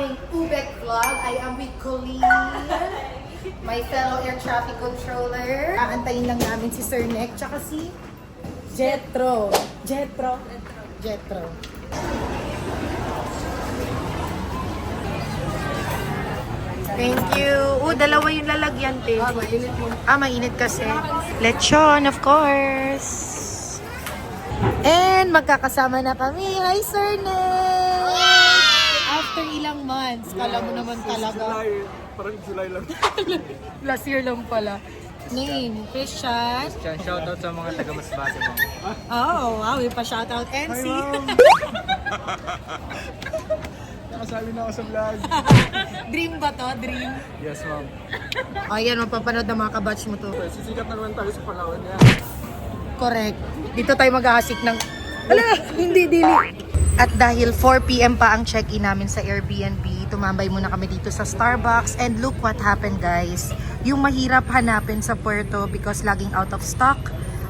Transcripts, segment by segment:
aming Ubek vlog. I am with Colleen, my fellow air traffic controller. Aantayin lang namin si Sir Nick, tsaka si Jetro. Jetro. Thank you. Dalawa yung lalagyan, te. Mainit mo. Mainit kasi. Lechon, of course. And magkakasama na kami. Hi, Sir Nick! After ilang months, kala mo naman talaga. July, parang July lang. Last year lang pala. Name, Christian. Shoutout sa mga taga-Masbate mo. Oh, wow. Yung pa-shoutout. NC. Nakasabi na ako sa vlog. Dream ba to? Dream? Yes, ma'am. Ayan, mapapanood ng mga kabatch mo to. Sisikat na naman tayo sa Palawan niya. Correct. Dito tayo mag-aasik ng... Ala! Hindi, dili. At dahil 4 p.m. pa ang check-in namin sa Airbnb, tumambay muna kami dito sa Starbucks. And look what happened, guys. Yung mahirap hanapin sa Puerto because laging out of stock,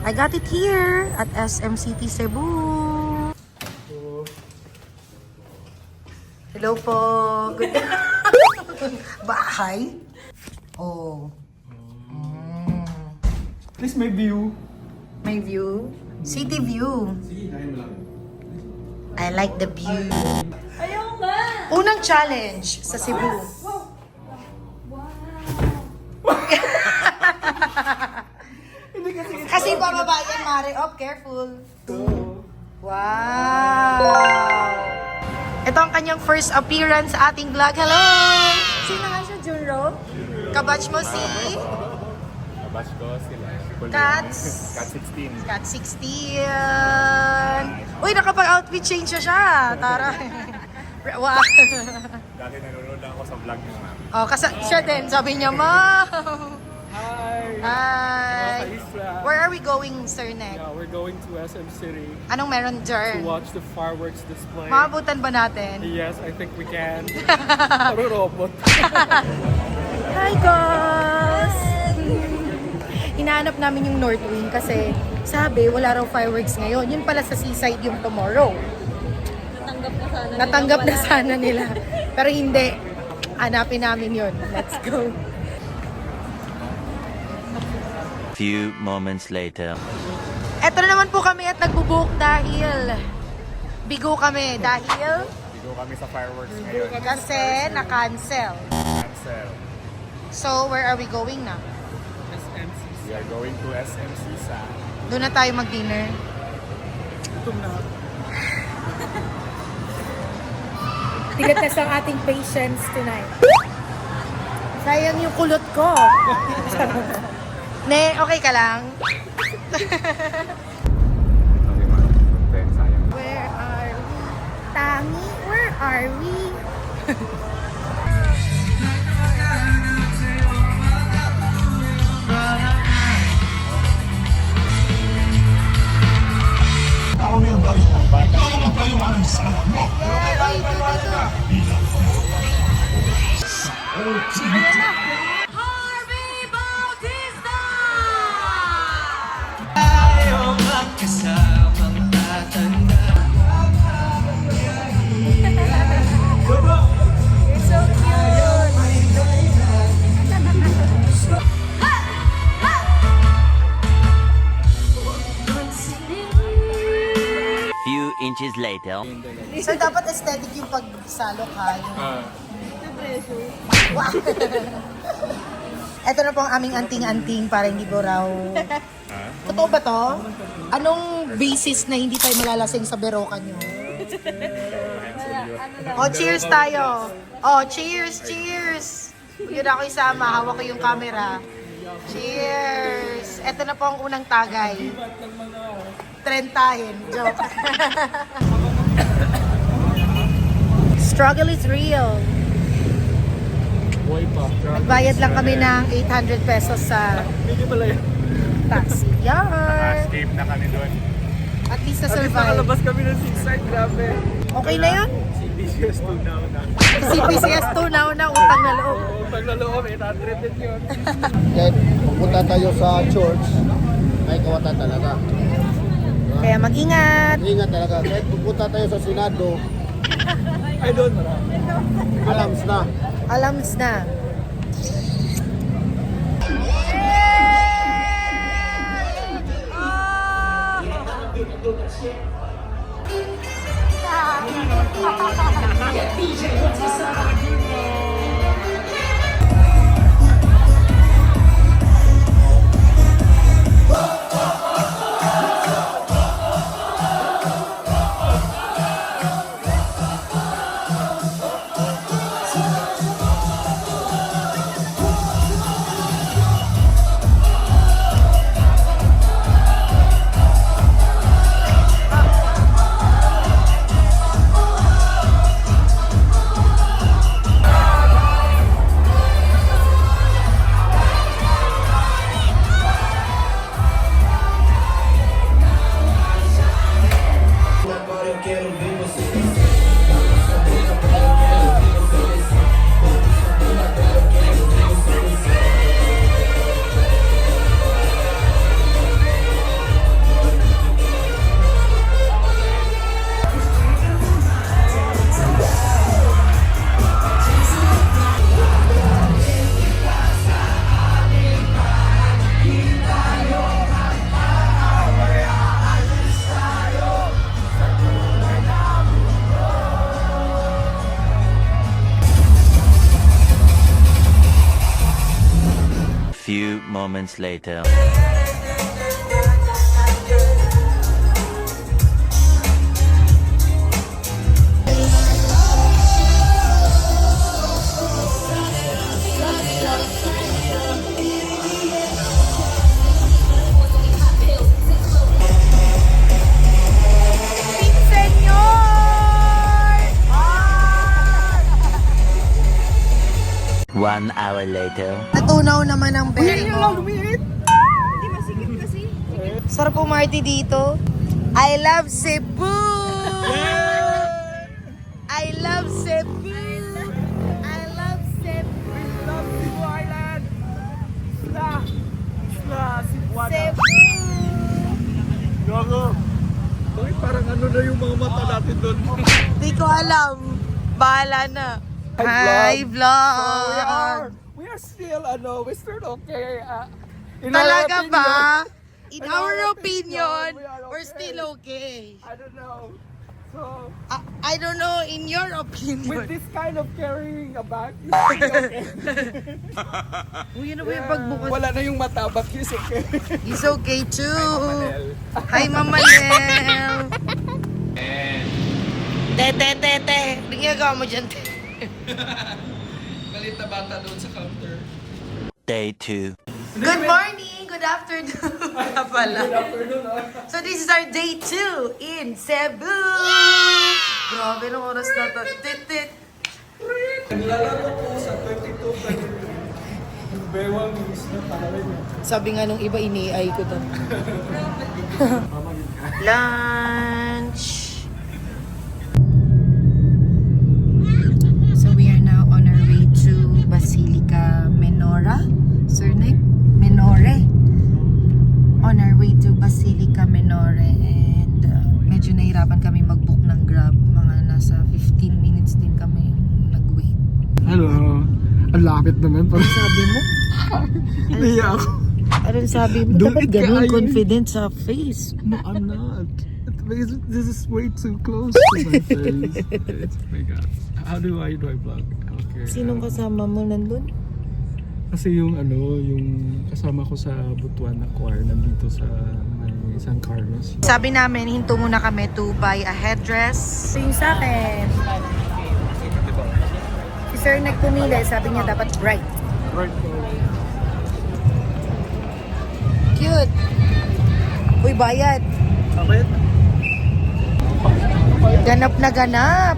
I got it here at SM City Cebu. Hello po. Good bahay? Oh. At least may view. May view. City view. I like the view. Ayaw nga! Unang challenge sa Cebu. Kasi pababa yan, Mare. Oh, careful. Wow! Ito ang kanyang first appearance sa ating vlog. Hello! Sino nga siya, Junro? Kabatch mo si... Kabatch ko sila. Cats. Cat 16. Cat 16. Uy, nakapag-outfit change siya. Tara. Wow. Dati nanonood ako sa vlog niyo, ma'am. Oh, kasi siya din. Sabi niya, Ma. Hi! Hi. Where are we going, Sir Nick? Yeah, we're going to SM City Anong meron to dyan? watch the fireworks display. Maabutan ba natin? Yes, I think we can. Parang robot. Hi, guys! Hinahanap namin yung North Wing kasi sabi, wala raw fireworks ngayon. Yun pala sa seaside yung tomorrow. Natanggap na sana nila. Pero hindi. Hanapin namin yun. Let's go. Few moments later. Eto na naman po kami at nagbubook dahil bigo kami. Dahil Bigo kami sa fireworks ngayon. kasi na-cancel. Cancel. So, where are we going na? We are going to SM Sisa. Doon na tayo mag-dinner. Ito na. Tigatas ang ating patience tonight. Sayang yung kulot ko. Ne, okay ka lang? Okay, ma'am. Then, sayang. Where are we? Tangi, where are we? Yeah, oy, dito. Ayan na. Harvey Bautista! You're so Few inches later. cute! So, dapat aesthetic yung pagsalok ha. Wow! Ito na po ang aming anting-anting para hindi po raw... Totoo ba to? Anong basis na hindi tayo malalasing sa berokan nyo? Oh, cheers tayo! Oh, cheers! Cheers! Yun ako isama, hawak ko yung camera. Cheers! Ito na po ang unang tagay. Trentahin. Joke. Struggle is real. Boy pa. Nagbayad lang kami ng 800 pesos sa Hindi pala yun. taxi. Yan! Escape na kami doon. At least At least na-survive. nakalabas kami ng seaside, grabe. Okay na yun? CPCS 2 now na. CPCS 2 na utang na loob. Oo, pag naloob, 800 din yun. Kahit pupunta tayo sa church, ay kawatan talaga. Kaya mag-ingat. Ingat talaga. Kahit pupunta tayo sa Senado, I don't know. Alams na. Alams na. Few moments later. One hour later. Natunaw naman ang bell mo. Sarap pumarty dito. I love Cebu! I love Cebu! I love Cebu! Love Cebu Island! Cebuana. Cebu! Gago. Bakit parang ano na yung mga mata natin doon? Di ko alam. Bahala na. Hi, vlog! We are still, we're still okay. In Talaga our opinion, ba? In in our our opinion, opinion, we are we're okay. still okay. I don't know. So, I don't know, in your opinion. with this kind of carrying a bag, it's okay. Uy, ano ba yung pagbukas? Wala na yung mata, but he's okay. He's okay too. Manel. Hi, Mama Nel. Te. Ano ginagawa mo dyan, te? Galit na bata doon sa counter. Day 2. Good morning, good afternoon. Wala pala. So this is our day 2 in Cebu. Grabe ng oras na to. Tit. Naglalaro po sa 22 yung bewang is na panawin niya. Sabi nga nung iba, ini-AI ko to. Lunch. So we are now on our way to Basilica Menora. Surname? Menore. On our way to Basilica Menore, and medyo nahirapan kami mag-book ng Grab. Mga nasa 15 minutes din kami nag-wait. Hello. Ang lapit naman. Ano sabi mo? Hindi ako. Anong sabi mo? Do Dapat it ganun, kaayon. confident sa face. No, I'm not. Because this is way too close to my face. Oh my God. How do I vlog? Okay. Sinong kasama mo nandun? Kasi yung kasama ko sa Butuan na choir nandito sa may San Carlos. Sabi namin, hinto muna kami to buy a headdress. Yung sa akin. Si Sir nagpumili, sabi niya dapat bright. Right. Cute. Uy, bayad. Okay. Ganap na ganap.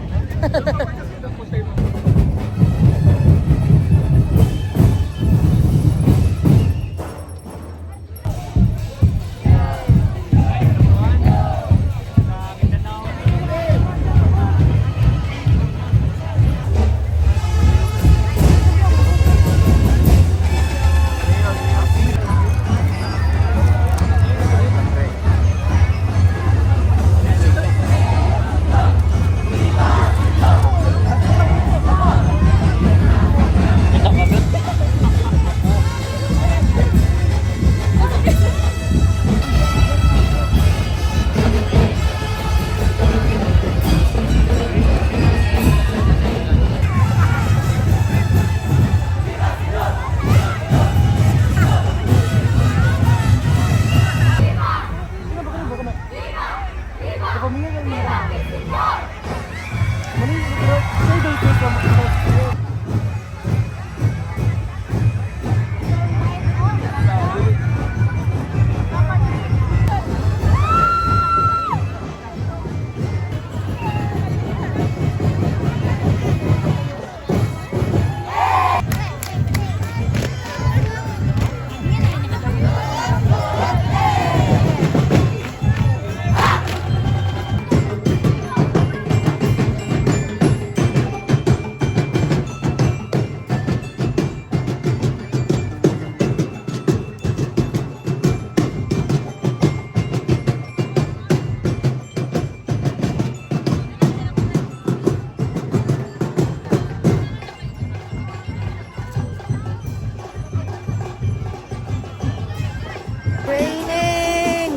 Raining!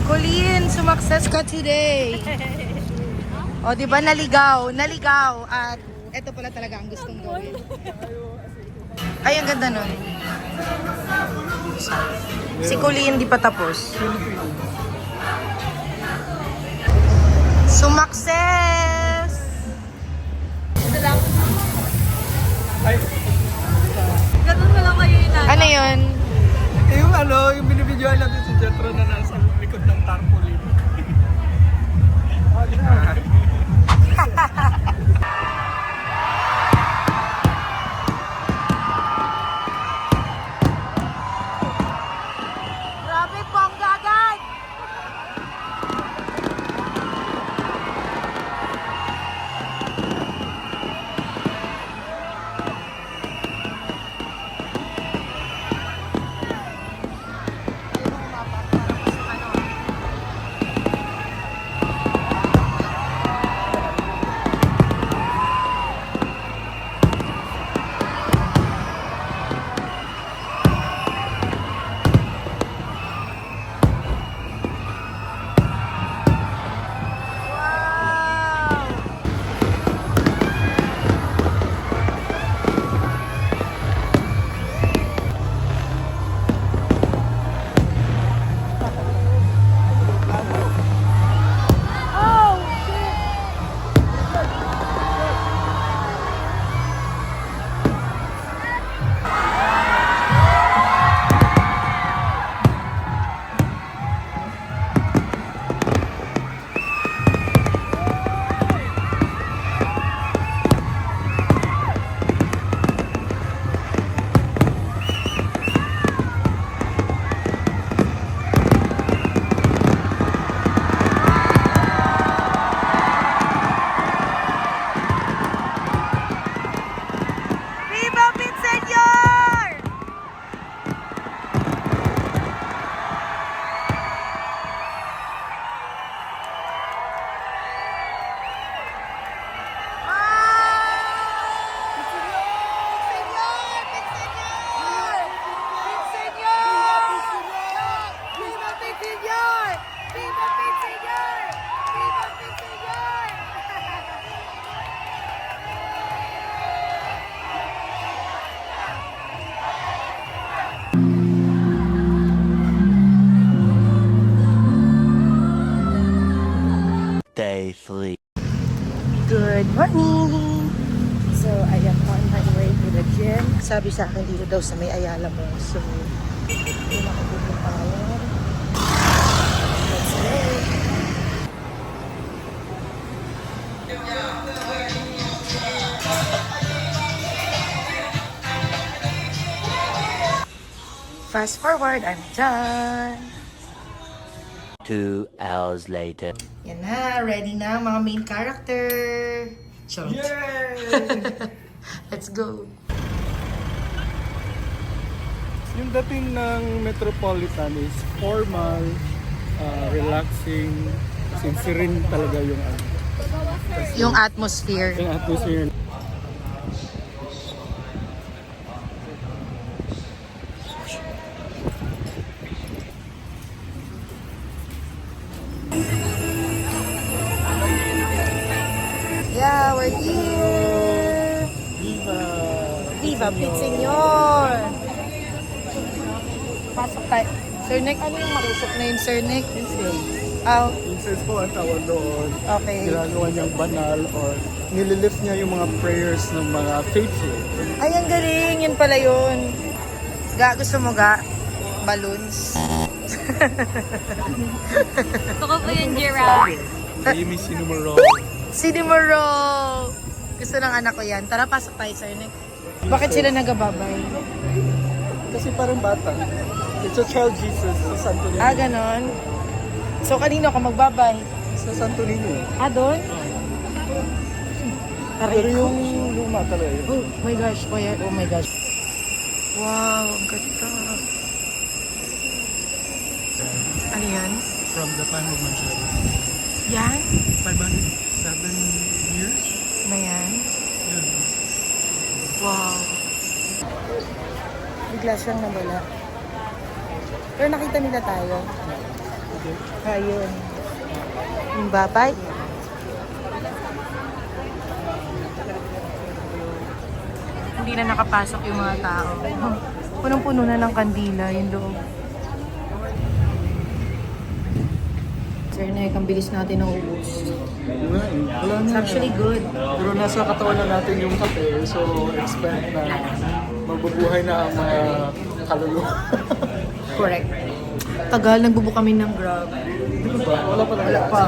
Colleen, sumakses ka today. O, di ba naligaw? Naligaw. At ito pala talaga ang gustong gawin. Ay, ang ganda nun. Si Colleen di pa tapos. Sumakses! Ganun na lang kayo yun. Ano yun? Yung yung binibidyoan natin si Jetro na nasa likod ng tarpaulin. Grabe, panggagan! Day 3. Good morning! So, I am on my way to the gym. Sabi sa akin dito daw sa may Ayala mo. So, hindi na ako pupunta ngayon. Let's go! Fast forward, I'm done! 2 hours later. Yan na, ready na ang mga main character. Charot. Let's go. Yung dating ng Metropolitan is formal, relaxing, serene talaga yung Yung atmosphere. yung atmosphere. Yeah, we're here. Viva Pit Senyor! Pasok tayo. Sir Nick, ano yung makusok na yun, Sir Nick? Oh, Incense po ang tawag doon. okay. Ginagawa niyang banal or nililift niya yung mga prayers ng mga faithful. Ay, ang galing. Yun pala yun. Ga, gusto mo ga? Balloons. Gusto ko po yung giraffe. Amy Sinumaro. Sinimoro! Gusto ng anak ko yan. Tara, pasok tayo, Sir Nick. Bakit sila nagababay? Kasi parang bata. It's a child Jesus sa Santo Niño. Ah, ganon. So, kanino ka magbabay? Sa Santo Niño. Ah, doon? Pero yung luma talaga yun. Oh my gosh, oh my gosh. Wow, ang ganda. Ano yan? From the time of Manchester. Yan? 507 years? Na yan? Yun. Wow. Bigla siyang nabala. Pero nakita nila tayo. Ayun. Yung babay. Hindi na nakapasok yung mga tao. Punong-puno na ng kandila yung loob. Sir Nick, ang bilis natin ng ubos. Wala It's na. actually good. Pero nasa katawan na natin yung kape, so expect na mabubuhay na ang mga kaluluwa. Correct. Tagal, nagbubo kami ng Grab. Dito ba? Wala pa Wala pa.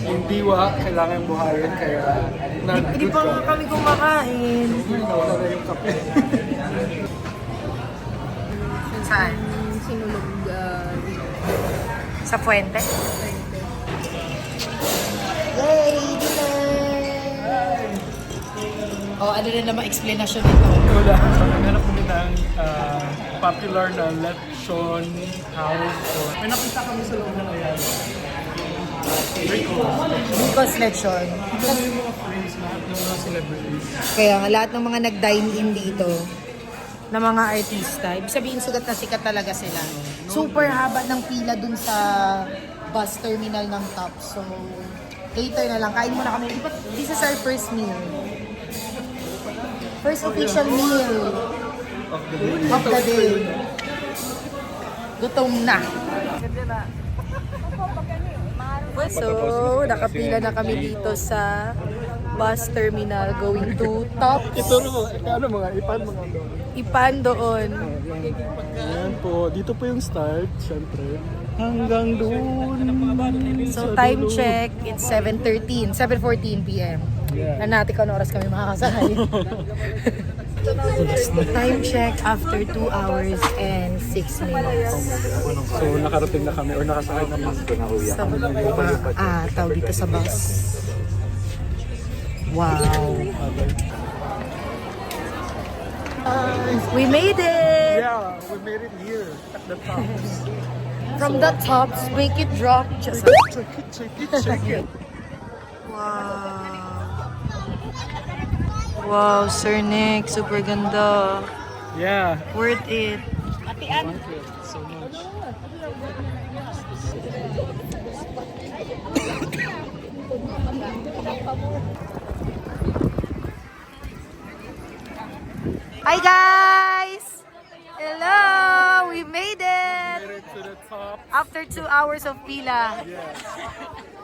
Yung diwa, kailangan buhayin, kaya Hindi pa nga kami kumakain. Nawala na yung kape. Saan? Sinulog Sa Puente? Yay! Dinner! Oh, ano na naman explanation nito? Wala. Naghanap mo din ng popular na lechon house. May nakita kami sa loob ng Ayala. Very cool. Because lechon. Ito yung mga friends, lahat ng mga celebrities. Kaya nga, lahat ng mga nag-dine-in dito, na mga artista, ibig sabihin sikat talaga sila. Super haba ng pila dun sa bus terminal ng top. So, later na lang. Kain muna kami. This is our first meal. First official meal of the day. Gutom na. So, nakapila na kami dito sa bus terminal going to top. Ito ano mga ipan mga doon. Ipan doon. Ayan po, dito po yung start, syempre. Hanggang doon. So, time check, it's 7:14 p.m. Yeah. Na natin kung ano oras kami makakasakay. Time check after 2 hours and 6 minutes. So, nakarating na kami or nakasakay na mas ko na uya. So, tawag dito sa bus. Wow. We made it! Yeah, we made it here at the top. From the tops, make it drop. Just Check it. wow. Wow, Sir Nick, super ganda. Yeah. Worth it. So much. Hi guys! Hello! We made it! Made it to the top. After 2 hours of pila.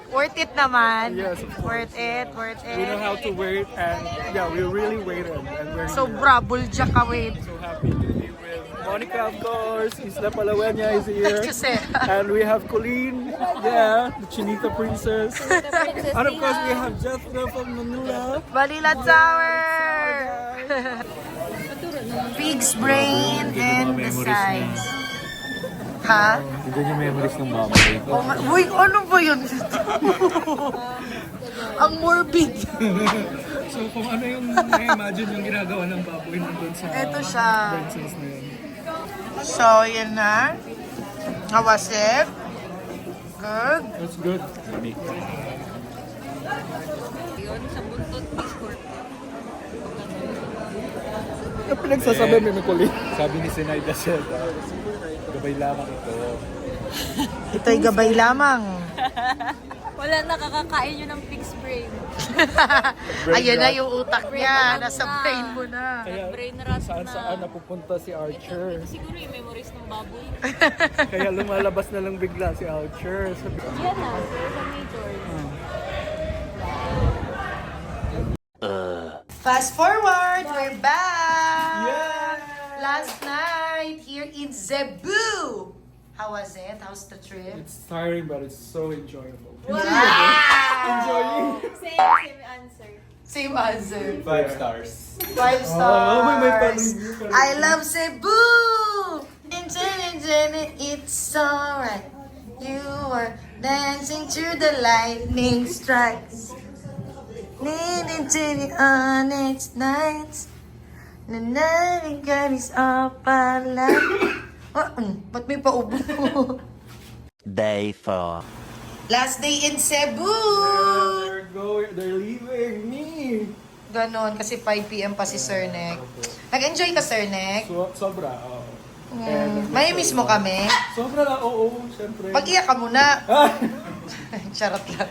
Worth it naman. Yes, of course. Worth it, worth We know it. how to wait and yeah, we really waited and we're Sobra, bulja ka wait. so happy to be with Monica, of course. Isla Palawenya is here. Kasi, And we have Colleen, yeah, the Chinita princess. And of course we have Jethro from Manila. Balilat Sour! Pig's brain and the size. Ha? Hindi niya memories ng mama. Oh, uy, ano ba yun? Ang morbid. So kung ano yung na-imagine yung ginagawa ng baboy nandun sa Ito siya. princess na yun. So, yun na. How was it? Good? That's good. Yun, sa buntot ni Scorpio. Yung pinagsasabi ni Colleen. Sabi ni Sinayda siya, gabay lamang ito. Ito'y gabay lamang. Wala nakakakain yun ng pig's brain. Ayan na yung utak niya. Nasa na. brain mo na. Kaya Brain rot saan na. napupunta si Archer. Ito siguro yung memories ng baboy. Kaya lumalabas na lang bigla si Archer. Sabi, Yan na, sa major. Fast forward, we're back! Last night, here in Cebu. How was it? How's the trip? it's tiring but it's so enjoyable. Wow! Same answer. Same answer. 5 stars. 5 stars. may panig- I love Cebu! It's alright. You are dancing through the lightning strikes. Leading to the honest nights. The night is up alive. Ba't may paubo? Day 4. Last day in Cebu! They're leaving me. Ganon, kasi 5 p.m. pa si Sir Nek. Nag-enjoy ka, Sir Nek? Sobra, oo. May miss mo kami? Sobra lang, oo, syempre. Pag-iyak ka muna. Charot lang.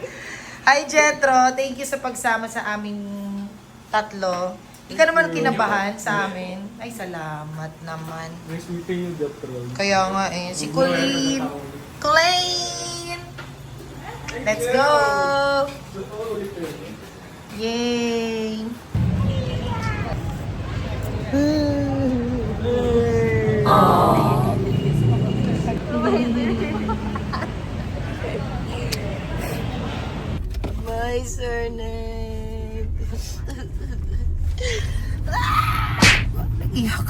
Hi, Jetro. Thank you sa pagsama sa aming tatlo. Di ka naman kinabahan sa amin. Ay, salamat naman. Nice meeting you, Jetro. Kaya nga eh. Si Colleen. Colleen! Let's go! Yay! My surname. Iyak.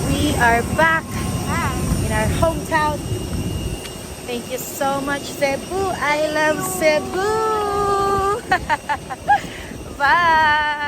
We are back in our hometown. Thank you so much, Cebu. I love Cebu. Bye.